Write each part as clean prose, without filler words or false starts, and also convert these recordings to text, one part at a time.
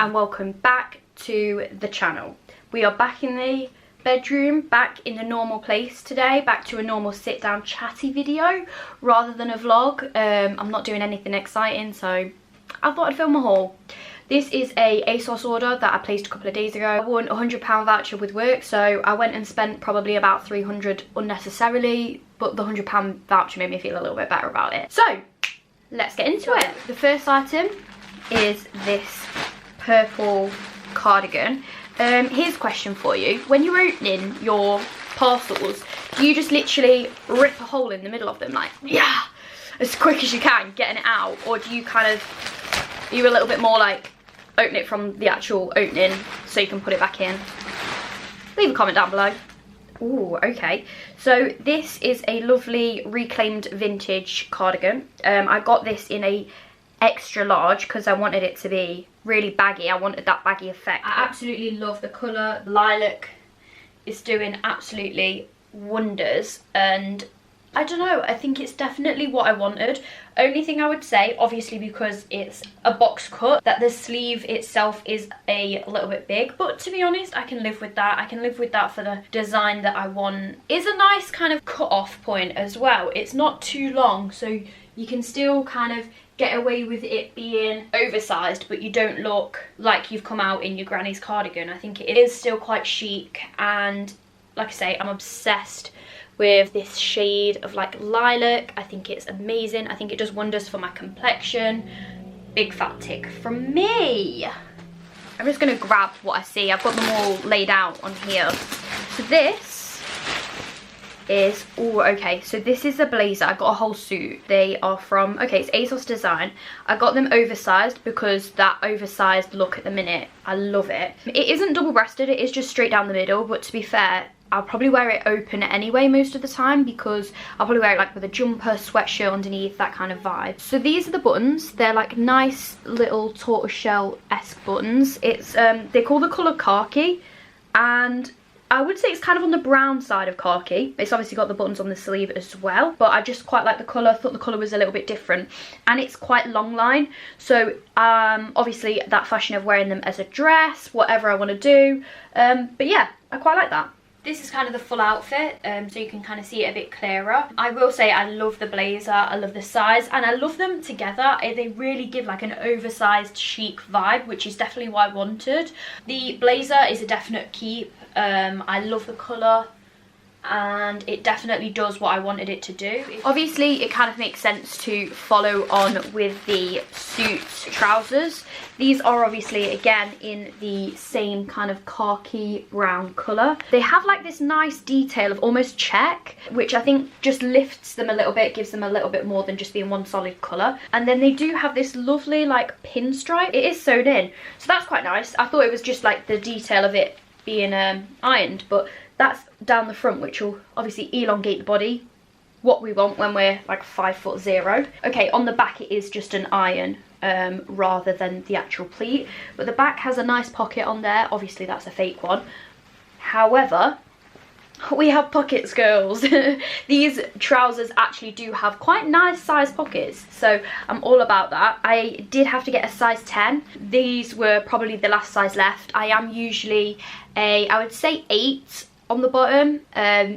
and welcome back to the channel. We are back in the bedroom, back in the normal place today, back to a normal sit down chatty video rather than a vlog. I'm not doing anything exciting, so I thought I'd film a haul. This is a ASOS order that I placed a couple of days ago. I won a £100 voucher with work, so I went and spent probably about £300 unnecessarily, but the £100 voucher made me feel a little bit better about it. So let's get into it. The first item is this purple cardigan. Here's a question for you. When you're opening your parcels, do you just literally rip a hole in the middle of them, like, yeah, as quick as you can, getting it out? Or do you kind of, are you a little bit more like, open it from the actual opening so you can put it back in? Leave a comment down below. Ooh, okay. So this is a lovely reclaimed vintage cardigan. I got this in a extra large because I wanted it to be really baggy. I wanted that baggy effect. I absolutely love the colour. Lilac is doing absolutely wonders, and I don't know, I think it's definitely what I wanted. Only thing I would say, obviously because it's a box cut, that the sleeve itself is a little bit big, but to be honest, I can live with that. I can live with that for the design that I want. It's a nice kind of cut off point as well. It's not too long, so you can still kind of get away with it being oversized, but you don't look like you've come out in your granny's cardigan. I think it is still quite chic, and like I say, I'm obsessed with this shade of like lilac. I think it's amazing. I think it does wonders for my complexion. Big fat tick from me. I'm just gonna grab what I see. I've got them all laid out on here. So this is, oh, okay, so this is a blazer. I got a whole suit. They are from, okay, it's ASOS design. I got them oversized because that oversized look at the minute, I love it. It isn't double-breasted, it is just straight down the middle, but to be fair, I'll probably wear it open anyway most of the time because I'll probably wear it like with a jumper, sweatshirt underneath, that kind of vibe. So these are the buttons. They're like nice little tortoiseshell-esque buttons. It's they call the colour Khaki, and I would say it's kind of on the brown side of khaki. It's obviously got the buttons on the sleeve as well, but I just quite like the colour. I thought the colour was a little bit different, and it's quite long line. So obviously that fashion of wearing them as a dress, whatever I want to do. But yeah, I quite like that. This is kind of the full outfit, so you can kind of see it a bit clearer. I will say I love the blazer, I love the size, and I love them together. They really give like an oversized chic vibe, which is definitely what I wanted. The blazer is a definite keep. I love the colour, and it definitely does what I wanted it to do. Obviously it kind of makes sense to follow on with the suit trousers. These are obviously again in the same kind of khaki brown colour. They have like this nice detail of almost check, which I think just lifts them a little bit, gives them a little bit more than just being one solid colour. And then they do have this lovely like pinstripe. It is sewn in, so that's quite nice. I thought it was just like the detail of it being ironed, but that's down the front, which will obviously elongate the body, what we want when we're like 5'0". Okay, on the back it is just an iron rather than the actual pleat, but the back has a nice pocket on there. Obviously that's a fake one. However, we have pockets, girls. These trousers actually do have quite nice size pockets, so I'm all about that. I did have to get a size 10. These were probably the last size left. I am usually I would say 8 on the bottom.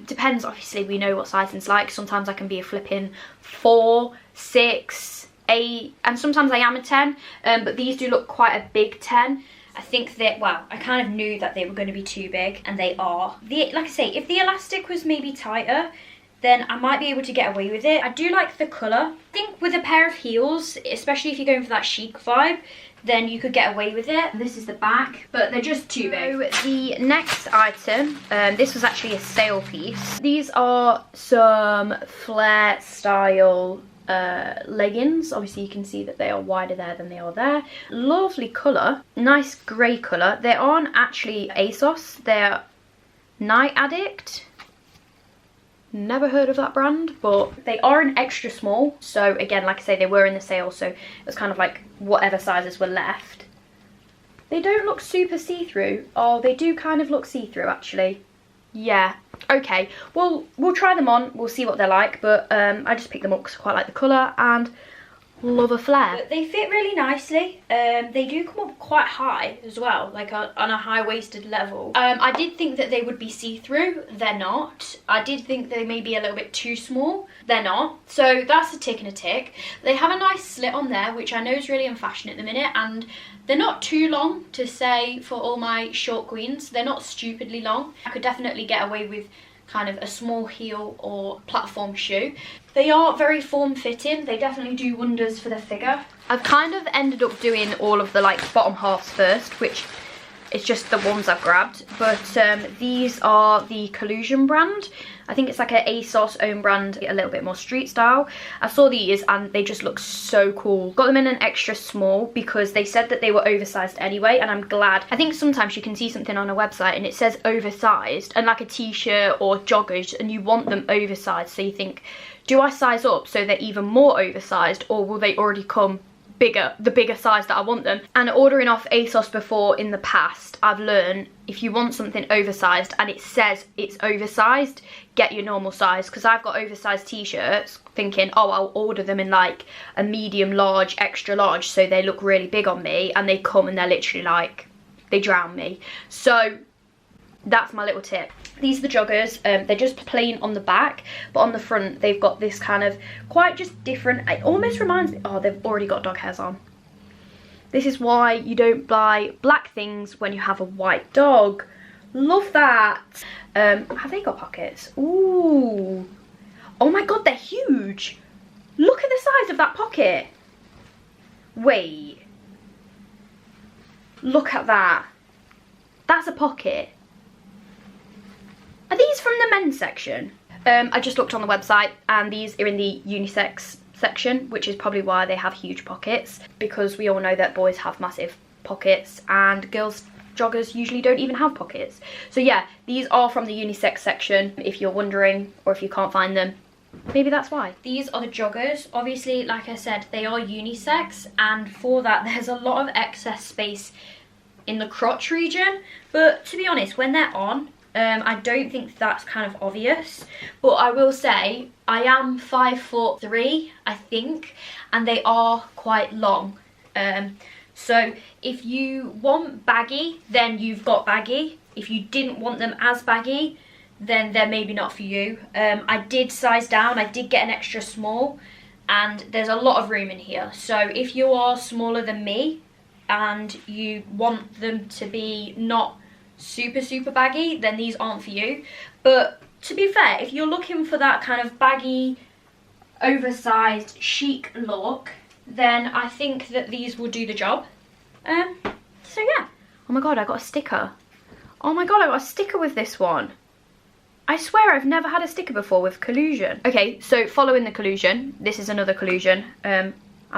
Depends, obviously we know what sizing's like. Sometimes I can be a flipping 4, 6, 8, and sometimes I am a 10, but these do look quite a big 10. I think that, well, I kind of knew that they were going to be too big, and they are. Like I say, if the elastic was maybe tighter, then I might be able to get away with it. I do like the colour. I think with a pair of heels, especially if you're going for that chic vibe, then you could get away with it. This is the back, but they're just too big. So the next item, this was actually a sale piece. These are some flare style leggings. Obviously you can see that they are wider there than they are there. Lovely colour, nice grey colour. They aren't actually ASOS, they're Night Addict. Never heard of that brand, but they are an extra small. So again, like I say, they were in the sale, so it was kind of like whatever sizes were left. They don't look super see-through. Oh, they do kind of look see-through actually. Yeah, okay, well, we'll try them on, we'll see what they're like, but I just picked them up because I quite like the colour, and love a flare. But they fit really nicely. They do come up quite high as well, like on a high-waisted level. I did think that they would be see-through. They're not. I did think they may be a little bit too small. They're not. So that's a tick and a tick. They have a nice slit on there, which I know is really in fashion at the minute, and they're not too long to say for all my short queens. They're not stupidly long. I could definitely get away with kind of a small heel or platform shoe. They are very form-fitting. They definitely do wonders for the figure. I've kind of ended up doing all of the like bottom halves first, which is just the ones I've grabbed. But these are the Collusion brand. I think it's like an ASOS own brand, a little bit more street style. I saw these and they just look so cool. Got them in an extra small because they said that they were oversized anyway, and I'm glad. I think sometimes you can see something on a website and it says oversized and like a t-shirt or joggers, and you want them oversized, so you think, do I size up so they're even more oversized, or will they already come bigger, the bigger size that I want them? And ordering off ASOS before in the past, I've learned if you want something oversized and it says it's oversized, get your normal size, because I've got oversized t-shirts thinking, oh, I'll order them in like a medium, large, extra large, so they look really big on me, and they come and they're literally like, they drown me. So that's my little tip. These are the joggers. They're just plain on the back, but on the front they've got this kind of quite just different, it almost reminds me, oh, they've already got dog hairs on. This is why you don't buy black things when you have a white dog. Love that. Have they got pockets? Ooh. Oh my god, they're huge. Look at the size of that pocket. Wait. Look at that. That's a pocket. Are these from the men's section? I just looked on the website and these are in the unisex section, which is probably why they have huge pockets, because we all know that boys have massive pockets and girls joggers usually don't even have pockets. So yeah, these are from the unisex section, if you're wondering, or if you can't find them, maybe that's why. These are the joggers. Obviously, like I said, they are unisex, and for that there's a lot of excess space in the crotch region, but to be honest, when they're on, I don't think that's kind of obvious. But I will say I am 5'3", I think, and they are quite long. So if you want baggy, then you've got baggy. If you didn't want them as baggy, then they're maybe not for you. I did size down, I did get an extra small, and there's a lot of room in here. So if you are smaller than me and you want them to be not super baggy, then these aren't for you. But to be fair, if you're looking for that kind of baggy, oversized, chic look, then I think that these will do the job. So yeah. Oh my god, I got a sticker. Oh my god, I got a sticker with this one. I swear I've never had a sticker before with Collusion. Okay, so following the Collusion, this is another Collusion. Am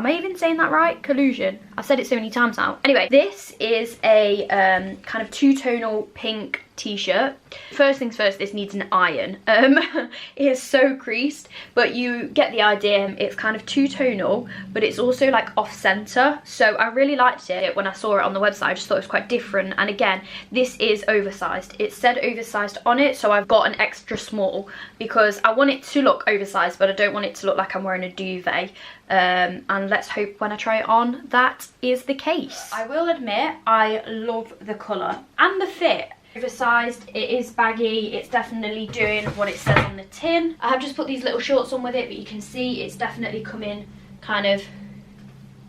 I even saying that right? Collusion. I've said it so many times now. Anyway, this is a kind of two-tonal pink t-shirt. First things first, this needs an iron. It is so creased, but you get the idea. It's kind of two-tonal, but it's also like off-center. So I really liked it when I saw it on the website. I just thought it was quite different. And again, this is oversized. It said oversized on it, so I've got an extra small because I want it to look oversized, but I don't want it to look like I'm wearing a duvet. And let's hope when I try it on that is the case. I will admit I love the colour and the fit. Oversized, it is baggy, it's definitely doing what it says on the tin. I have just put these little shorts on with it, but you can see it's definitely coming kind of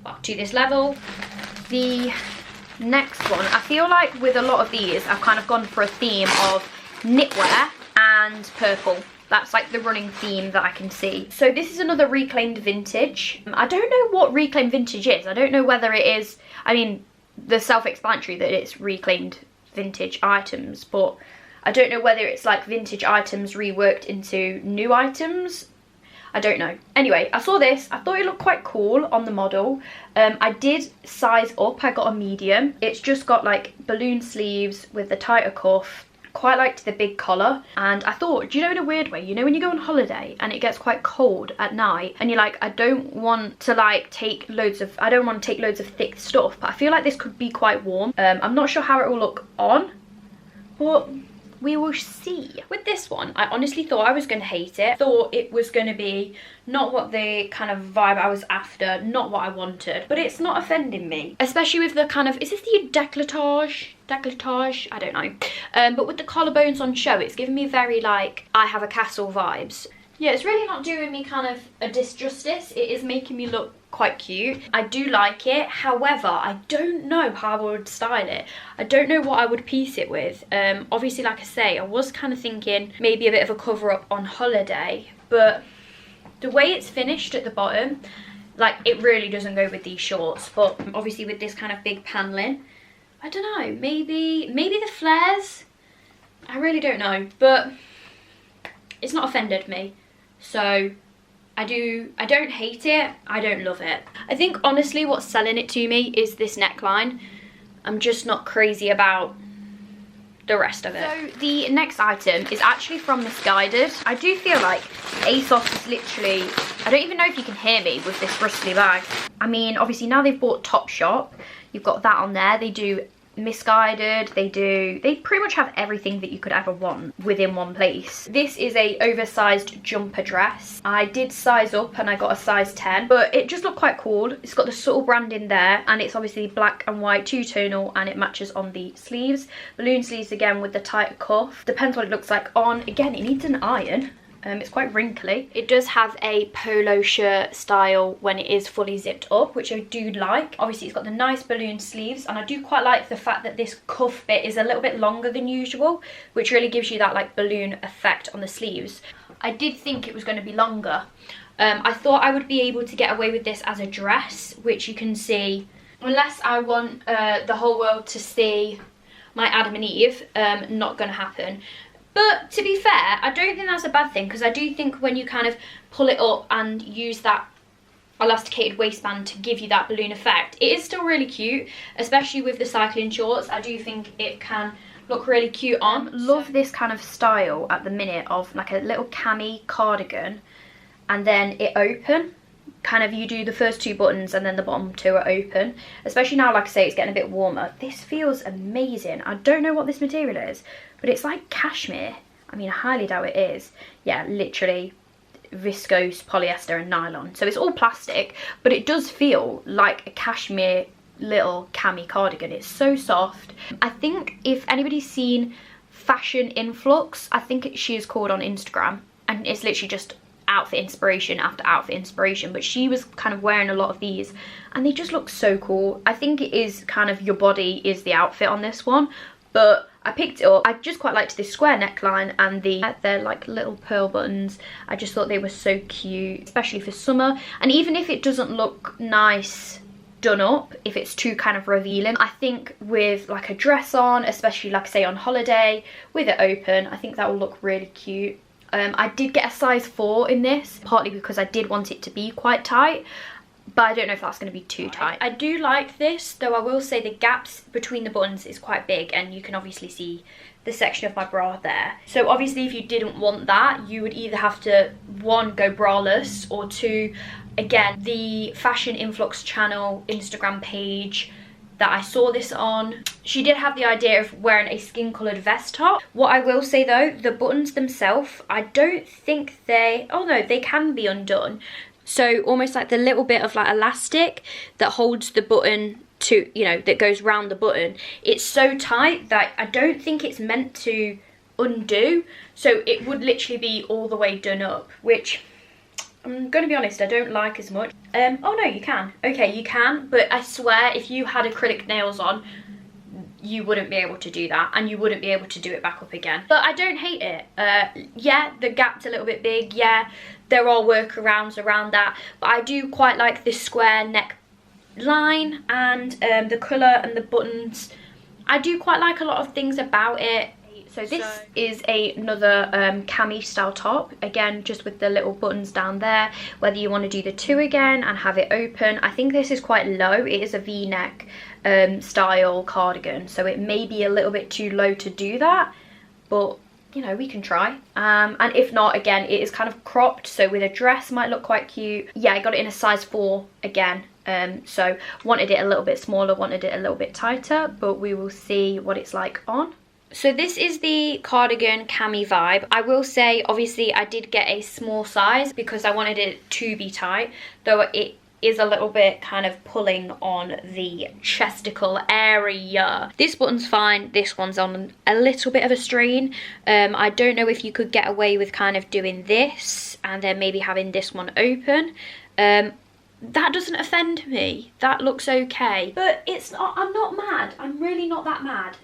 well, to this level. The next one, I feel like with a lot of these I've kind of gone for a theme of knitwear and purple. That's like the running theme that I can see. So this is another reclaimed vintage. I don't know what reclaimed vintage is. I don't know whether it is, I mean, the self-explanatory that it's reclaimed vintage items, but I don't know whether it's like vintage items reworked into new items. I don't know. Anyway, I saw this. I thought it looked quite cool on the model. I did size up. I got a medium. It's just got like balloon sleeves with the tighter cuff. Quite liked the big collar, and I thought, do you know, in a weird way, you know when you go on holiday and it gets quite cold at night and you're like, I don't want to like take loads of thick stuff, but I feel like this could be quite warm. I'm not sure how it will look on, but we will see. With this one, I honestly thought I was going to hate it. Thought it was going to be not what the kind of vibe I was after, not what I wanted. But it's not offending me. Especially with the kind of, is this the décolletage? Décolletage? I don't know. But with the collarbones on show, it's giving me very like, I Have a Castle vibes. Yeah, it's really not doing me kind of a disjustice. It is making me look quite cute. I do like it. However, I don't know how I would style it. I don't know what I would piece it with. Obviously, like I say, I was kind of thinking maybe a bit of a cover up on holiday, but the way it's finished at the bottom, like it really doesn't go with these shorts. But obviously with this kind of big paneling, I don't know, maybe the flares, I really don't know, but it's not offended me. So I don't hate it, I don't love it. I think honestly what's selling it to me is this neckline. I'm just not crazy about the rest of it. So the next item is actually from Misguided. I do feel like ASOS is literally, I don't even know if you can hear me with this rustly bag. I mean, obviously now they've bought Topshop, you've got that on there. They do Misguided, they pretty much have everything that you could ever want within one place. This is a oversized jumper dress. I did size up and I got a size 10, but it just looked quite cool. It's got the subtle branding there, and it's obviously black and white two-tonal, and it matches on the sleeves. Balloon sleeves again with the tight cuff. Depends what it looks like on. Again, it needs an iron. It's quite wrinkly. It does have a polo shirt style when it is fully zipped up, which I do like. Obviously, it's got the nice balloon sleeves, and I do quite like the fact that this cuff bit is a little bit longer than usual, which really gives you that like balloon effect on the sleeves. I did think it was going to be longer. I thought I would be able to get away with this as a dress, which you can see, unless I want the whole world to see my Adam and Eve, not going to happen. But to be fair, I don't think that's a bad thing, because I do think when you kind of pull it up and use that elasticated waistband to give you that balloon effect, it is still really cute, especially with the cycling shorts. I do think it can look really cute on. Love this kind of style at the minute of like a little cami cardigan, and then it open. Kind of you do the first two buttons and then the bottom two are open. Especially now, like I say, it's getting a bit warmer. This feels amazing. I don't know what this material is, but it's like cashmere. I mean, I highly doubt it is. Yeah, literally viscose, polyester and nylon. So it's all plastic, but it does feel like a cashmere little cami cardigan. It's so soft. I think if anybody's seen Fashion Influx, I think she is called on Instagram, and it's literally just outfit inspiration after outfit inspiration, but she was kind of wearing a lot of these and they just look so cool. I think it is kind of your body is the outfit on this one, but I picked it up. I just quite liked this square neckline and they're like little pearl buttons. I just thought they were so cute, especially for summer. And even if it doesn't look nice done up, if it's too kind of revealing, I think with like a dress on, especially like I say on holiday with it open, I think that will look really cute. I did get a size 4 in this, partly because I did want it to be quite tight, but I don't know if that's going to be too tight. I do like this, though I will say the gaps between the buttons is quite big, and you can obviously see the section of my bra there. So obviously if you didn't want that, you would either have to, 1, go braless, or 2, again, the Fashion Influx channel Instagram page that I saw this on, she did have the idea of wearing a skin coloured vest top. What I will say though, the buttons themselves, I don't think they, oh no, they can be undone. So almost like the little bit of like elastic that holds the button to, you know, that goes round the button, it's so tight that I don't think it's meant to undo. So it would literally be all the way done up, which I'm gonna be honest, I don't like as much. Oh no, you can. Okay, you can, but I swear if you had acrylic nails on, you wouldn't be able to do that, and you wouldn't be able to do it back up again. But I don't hate it. Yeah, the gap's a little bit big. Yeah, there are workarounds around that, but I do quite like this square neck line and the colour and the buttons. I do quite like a lot of things about it. So this is another cami style top, again just with the little buttons down there, whether you want to do the 2 again and have it open. I think this is quite low. It is a v-neck style cardigan, so it may be a little bit too low to do that, but you know, we can try. And if not, again, it is kind of cropped, so with a dress might look quite cute. Yeah, I got it in a size 4 again, so wanted it a little bit smaller, wanted it a little bit tighter, but we will see what it's like on. So this is the cardigan cami vibe. I will say, obviously, I did get a small size because I wanted it to be tight, though it is a little bit kind of pulling on the chesticle area. This button's fine, this one's on a little bit of a strain. I don't know if you could get away with kind of doing this and then maybe having this one open. That doesn't offend me, that looks okay, but it's not, I'm not mad, I'm really not that mad.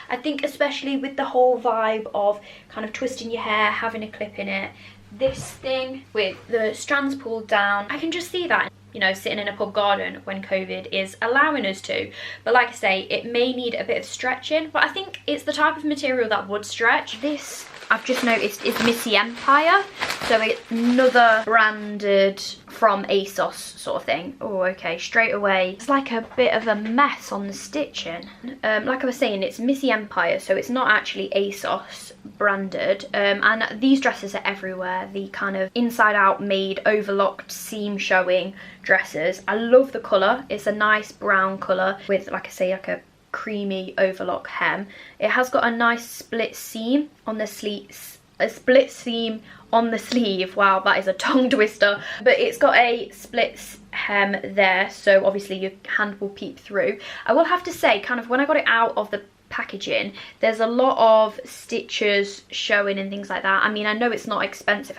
I think especially with the whole vibe of kind of twisting your hair, having a clip in it, this thing with the strands pulled down, I can just see that, you know, sitting in a pub garden when COVID is allowing us to. But like I say, it may need a bit of stretching, but I think it's the type of material that would stretch. This, I've just noticed, is Missy Empire, so it's another branded from ASOS sort of thing. Oh, okay, straight away it's like a bit of a mess on the stitching. Like I was saying, it's Missy Empire, so it's not actually ASOS branded, and these dresses are everywhere. The kind of inside out made overlocked seam showing dresses. I love the colour, it's a nice brown colour with, like I say, like a creamy overlock hem. It has got a nice split seam on the sleeves, a split seam on the sleeve. Wow, that is a tongue twister. But it's got a split hem there, so obviously your hand will peep through. I will have to say, kind of when I got it out of the packaging, there's a lot of stitches showing and things like that. I mean, I know it's not expensive,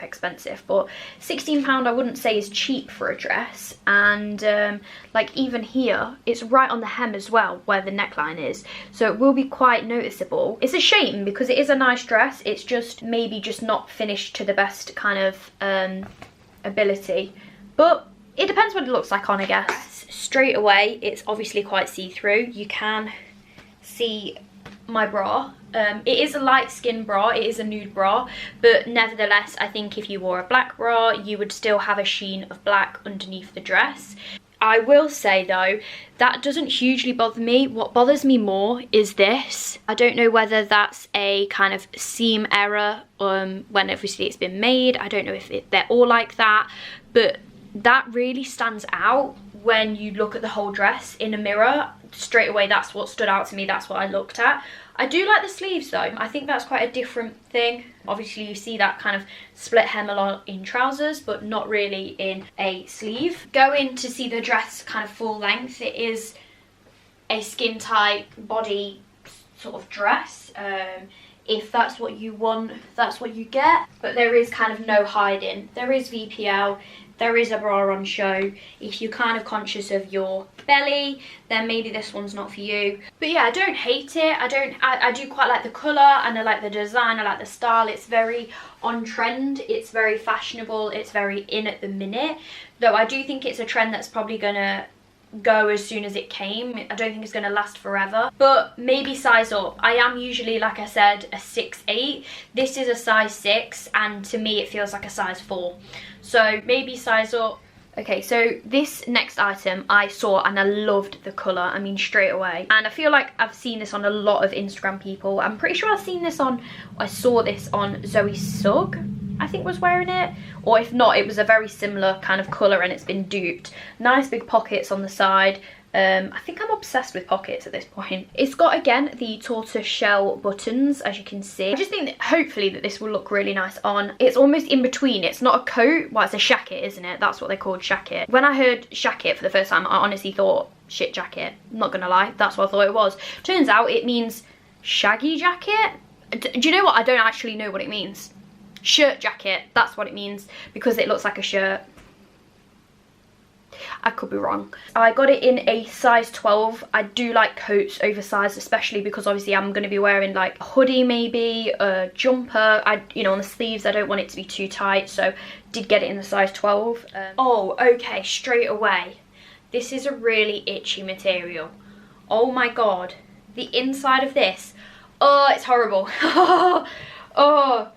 but £16 I wouldn't say is cheap for a dress. And like even here, it's right on the hem as well where the neckline is, so it will be quite noticeable. It's a shame because it is a nice dress, it's just maybe just not finished to the best kind of ability, but it depends what it looks like on, I guess. Straight away, it's obviously quite see-through. You can see my bra. It is a light skin bra, it is a nude bra, but nevertheless I think if you wore a black bra you would still have a sheen of black underneath the dress. I will say though, that doesn't hugely bother me. What bothers me more is this. I don't know whether that's a kind of seam error when obviously it's been made. I don't know if they're all like that, but that really stands out when you look at the whole dress in a mirror. Straight away, that's what stood out to me, that's what I looked at. I do like the sleeves though, I think that's quite a different thing. Obviously you see that kind of split hem a lot in trousers, but not really in a sleeve. Going to see the dress kind of full length, it is a skin tight body sort of dress. If that's what you want, that's what you get, but there is kind of no hiding. There is VPL, there is a bra on show. If you're kind of conscious of your belly, then maybe this one's not for you. But yeah, I don't hate it. I do quite like the colour, and I like the design, I like the style. It's very on trend, it's very fashionable, it's very in at the minute. Though I do think it's a trend that's probably gonna go as soon as it came. I don't think it's going to last forever, but maybe size up. I am usually, like I said, a 6'8". This is a size 6, and to me it feels like a size 4, so maybe size up. Okay, so this next item I saw and I loved the colour, I mean straight away, and I feel like I've seen this on a lot of Instagram people. I'm pretty sure I saw this on Zoe Sugg, I think was wearing it, or if not, it was a very similar kind of colour and it's been duped. Nice big pockets on the side. I think I'm obsessed with pockets at this point. It's got, again, the tortoise shell buttons, as you can see. I just think that hopefully that this will look really nice on. It's almost in between. It's not a coat. Well, it's a shacket, isn't it? That's what they called shacket. When I heard shacket for the first time, I honestly thought shit jacket. I'm not gonna lie, that's what I thought it was. Turns out it means shaggy jacket. Do you know what? I don't actually know what it means. Shirt jacket, that's what it means, because it looks like a shirt. I could be wrong. I got it in a size 12. I do like coats oversized, especially because obviously I'm going to be wearing like a hoodie, maybe a jumper. You know, on the sleeves I don't want it to be too tight, so did get it in the size 12. Oh, okay, straight away, this is a really itchy material. Oh my god, the inside of this, oh, it's horrible. Oh,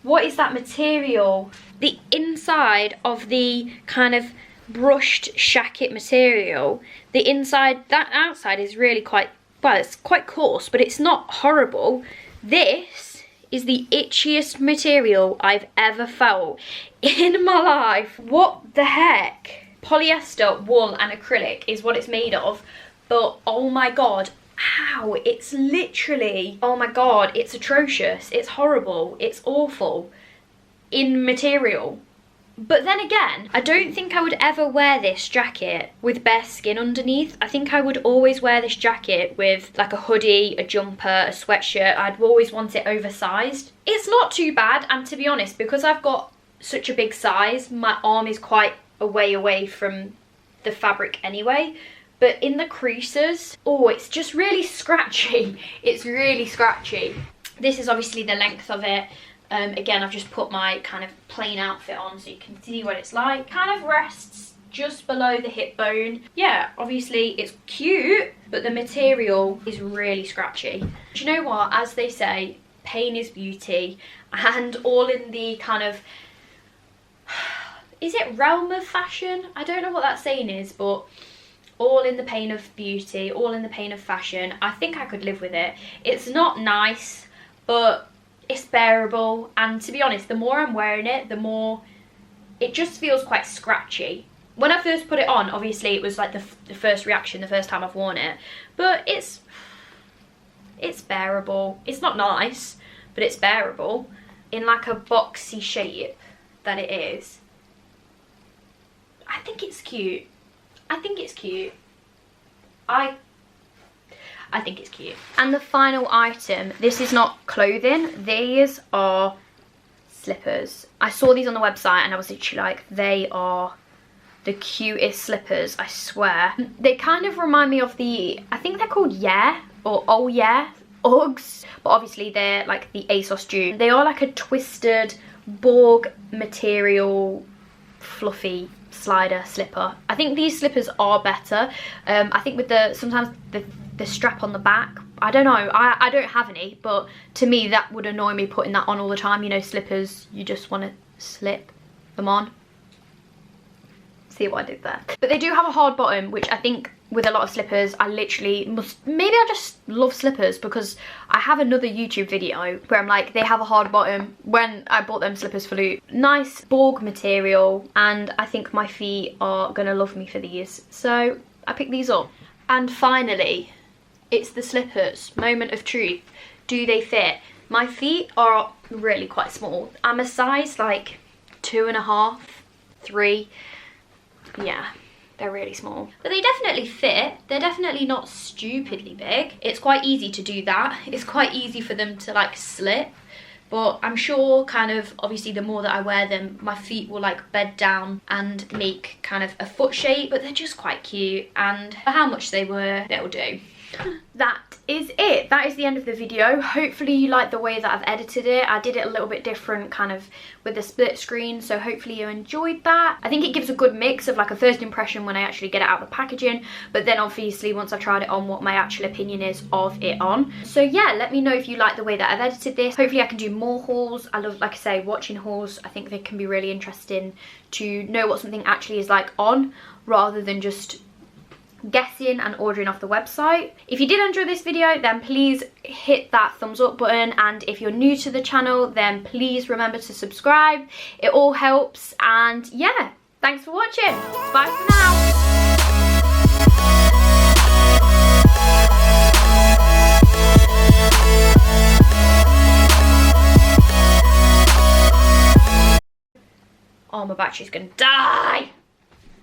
what is that material? The inside of the kind of brushed shacket material, the inside, that outside is really quite, well, it's quite coarse, but it's not horrible. This is the itchiest material I've ever felt in my life. What the heck? Polyester, wool and acrylic is what it's made of, but oh my god, how it's literally, oh my god, it's atrocious, it's horrible, it's awful in material. But then again, I don't think I would ever wear this jacket with bare skin underneath. I think I would always wear this jacket with like a hoodie, a jumper, a sweatshirt. I'd always want it oversized. It's not too bad, and to be honest, because I've got such a big size, my arm is quite a way away from the fabric anyway. But in the creases, oh, it's just really scratchy. It's really scratchy. This is obviously the length of it. Again, I've just put my kind of plain outfit on so you can see what it's like. Kind of rests just below the hip bone. Yeah, obviously it's cute, but the material is really scratchy. Do you know what? As they say, pain is beauty, and all in the kind of, is it realm of fashion? I don't know what that saying is, but all in the pain of beauty, all in the pain of fashion. I think I could live with it. It's not nice, but it's bearable, and to be honest, the more I'm wearing it, the more it just feels quite scratchy. When I first put it on, obviously it was like the first reaction, the first time I've worn it, but it's bearable. It's not nice, but it's bearable in like a boxy shape that it is. I think it's cute. I think it's cute. I think it's cute. And the final item, this is not clothing, these are slippers. I saw these on the website and I was literally like, they are the cutest slippers, I swear. They kind of remind me of the, I think they're called Yeah, or Oh Yeah, Uggs, but obviously they're like the ASOS dupe. They are like a twisted Borg material, fluffy slider slipper. I think these slippers are better. I think with sometimes the strap on the back, I don't know, I don't have any, but to me that would annoy me putting that on all the time. You know, slippers, you just want to slip them on. See what I did there? But they do have a hard bottom, which I think with a lot of slippers, I literally must, maybe I just love slippers because I have another YouTube video where I'm like, they have a hard bottom when I bought them slippers for Loot. Nice Borg material, and I think my feet are gonna love me for these, so I picked these up. And finally, it's the slippers. Moment of truth. Do they fit? My feet are really quite small. I'm a size like 2.5, 3. Yeah, they're really small. But they definitely fit. They're definitely not stupidly big. It's quite easy to do that. It's quite easy for them to like slip. But I'm sure kind of, obviously the more that I wear them, my feet will like bed down and make kind of a foot shape, but they're just quite cute, and for how much they were, they'll do. That is it. That is the end of the video. Hopefully you like the way that I've edited it. I did it a little bit different kind of with the split screen, so hopefully you enjoyed that. I think it gives a good mix of like a first impression when I actually get it out of the packaging, but then obviously once I've tried it on, what my actual opinion is of it on. So yeah, let me know if you like the way that I've edited this. Hopefully I can do more hauls. I love, like I say, watching hauls. I think they can be really interesting to know what something actually is like on, rather than just guessing and ordering off the website. If you did enjoy this video, then please hit that thumbs up button, and if you're new to the channel, then please remember to subscribe. It all helps, and yeah, thanks for watching. Bye for now. Oh, my battery's gonna die.